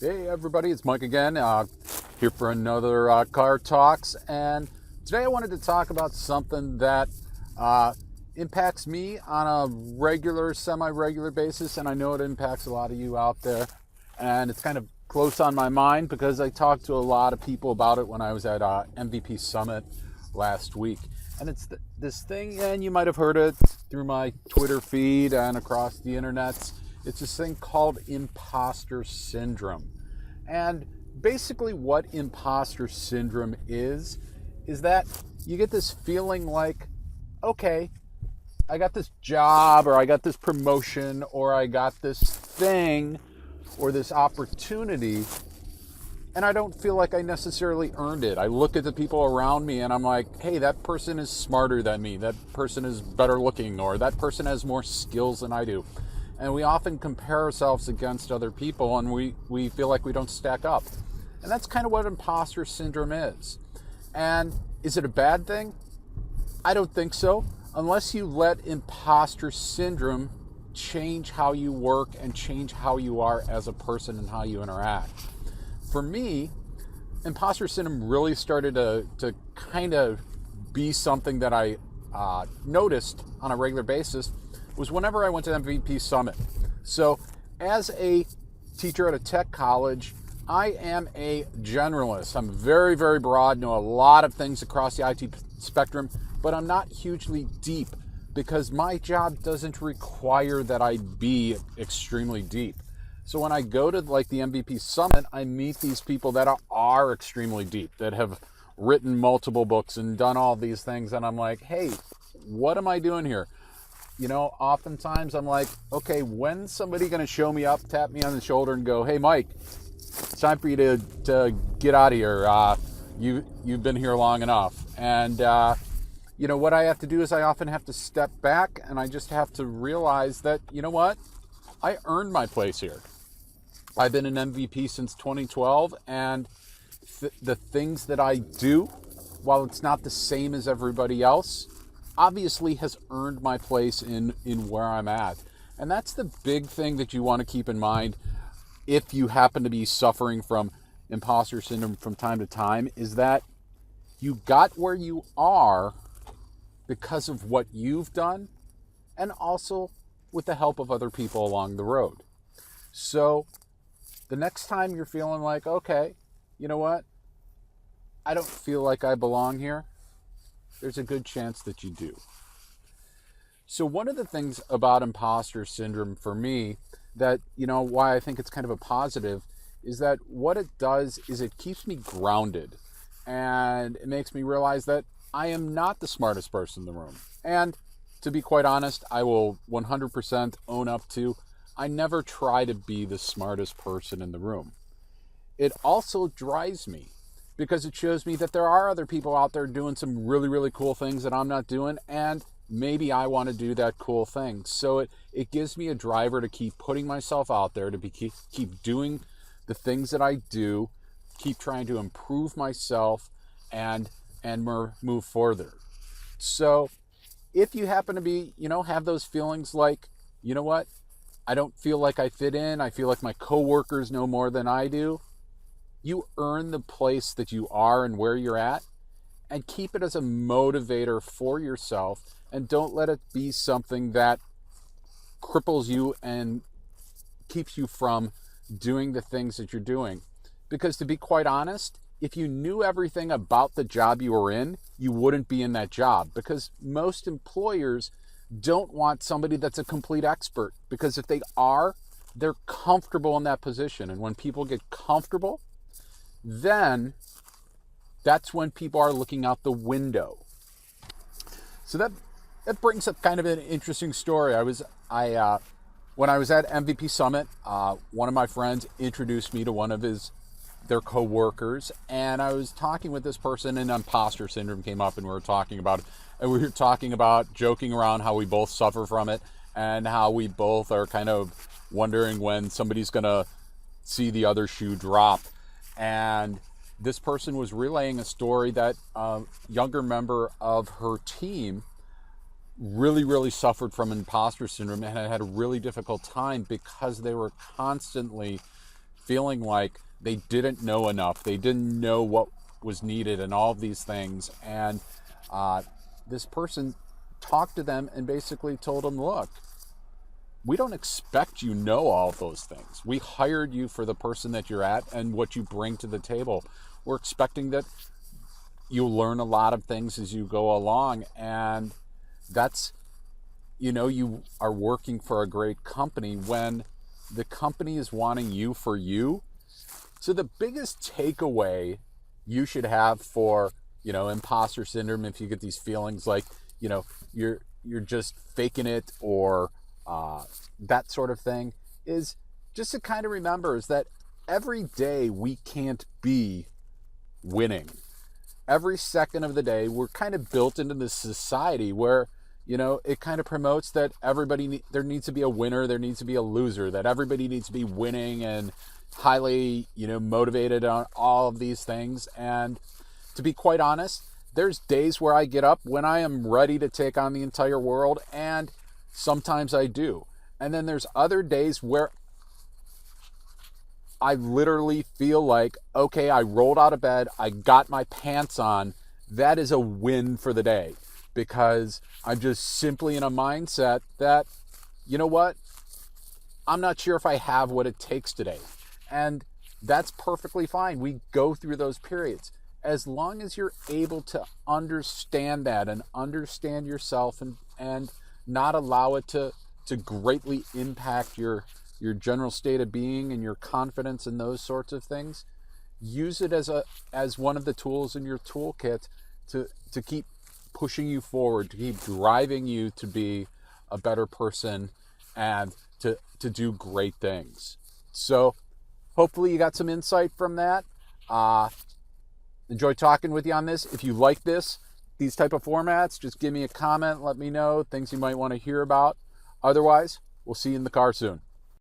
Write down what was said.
Hey everybody, it's Mike again, here for another Car Talks, and today I wanted to talk about something that impacts me on a regular, semi-regular basis, and I know it impacts a lot of you out there, and it's kind of close on my mind because I talked to a lot of people about it when I was at MVP Summit last week, and it's this thing, and you might have heard it through my Twitter feed and across the internet. It's this thing called Imposter Syndrome. And basically what Imposter Syndrome is that you get this feeling like, okay, I got this job, or I got this promotion, or I got this thing, or this opportunity, and I don't feel like I necessarily earned it. I look at the people around me and I'm like, hey, that person is smarter than me. That person is better looking, or that person has more skills than I do. And we often compare ourselves against other people, and we feel like we don't stack up. And that's kind of what imposter syndrome is. And is it a bad thing? I don't think so, unless you let imposter syndrome change how you work and change how you are as a person and how you interact. For me, imposter syndrome really started to kind of be something that I noticed on a regular basis was whenever I went to MVP Summit. So as a teacher at a tech college, I am a generalist. I'm very, very broad, know a lot of things across the IT spectrum, but I'm not hugely deep because my job doesn't require that I be extremely deep. So when I go to like the MVP Summit, I meet these people that are extremely deep, that have written multiple books and done all these things, and I'm like, hey, what am I doing here? You know, oftentimes I'm like, okay, when's somebody going to show me up, tap me on the shoulder and go, hey, Mike, it's time for you to get out of here. You've been here long enough. And, you know, what I have to do is I often have to step back, and I just have to realize that, you know what, I earned my place here. I've been an MVP since 2012, and the things that I do, while it's not the same as everybody else, obviously has earned my place in where I'm at. And that's the big thing that you want to keep in mind if you happen to be suffering from imposter syndrome from time to time, is that you got where you are because of what you've done, and also with the help of other people along the road. So the next time you're feeling like, okay, you know what, I don't feel like I belong here, there's a good chance that you do. So one of the things about imposter syndrome for me that, you know, why I think it's kind of a positive is that what it does is it keeps me grounded, and it makes me realize that I am not the smartest person in the room. And to be quite honest, I will 100% own up to, I never try to be the smartest person in the room. It also drives me because it shows me that there are other people out there doing some really, really cool things that I'm not doing, and maybe I want to do that cool thing. So it gives me a driver to keep putting myself out there, to keep doing the things that I do, keep trying to improve myself and move further. So if you happen to be, you know, have those feelings like, you know what, I don't feel like I fit in, I feel like my coworkers know more than I do, you earn the place that you are and where you're at, and keep it as a motivator for yourself, and don't let it be something that cripples you and keeps you from doing the things that you're doing. Because to be quite honest, if you knew everything about the job you were in, you wouldn't be in that job, because most employers don't want somebody that's a complete expert, because if they are, they're comfortable in that position. And when people get comfortable, then that's when people are looking out the window. So that brings up kind of an interesting story. When I was at MVP Summit, one of my friends introduced me to one of their co-workers, and I was talking with this person, and imposter syndrome came up, and we were talking about joking around how we both suffer from it, and how we both are kind of wondering when somebody's gonna see the other shoe drop. And this person was relaying a story that a younger member of her team really, really suffered from imposter syndrome and had a really difficult time because they were constantly feeling like they didn't know enough, they didn't know what was needed and all of these things. And this person talked to them and basically told them, look, we don't expect you know all of those things. We hired you for the person that you're at and what you bring to the table. We're expecting that you'll learn a lot of things as you go along. And that's, you are working for a great company when the company is wanting you for you. So the biggest takeaway you should have for, imposter syndrome, if you get these feelings like, you're just faking it or that sort of thing, is just to kind of remember is that every day we can't be winning. Every second of the day, we're kind of built into this society where, it kind of promotes that there needs to be a winner, there needs to be a loser, that everybody needs to be winning and highly, motivated on all of these things. And to be quite honest, there's days where I get up when I am ready to take on the entire world, and sometimes I do. And then there's other days where I literally feel like, okay, I rolled out of bed, I got my pants on. That is a win for the day, because I'm just simply in a mindset that, you know what? I'm not sure if I have what it takes today. And that's perfectly fine. We go through those periods. As long as you're able to understand that and understand yourself and not allow it to greatly impact your general state of being and your confidence and those sorts of things, use it as one of the tools in your toolkit to keep pushing you forward, to keep driving you to be a better person and to do great things. So hopefully you got some insight from that. Enjoy talking with you on this. If you like these type of formats, just give me a comment, let me know things you might want to hear about. Otherwise, we'll see you in the car soon.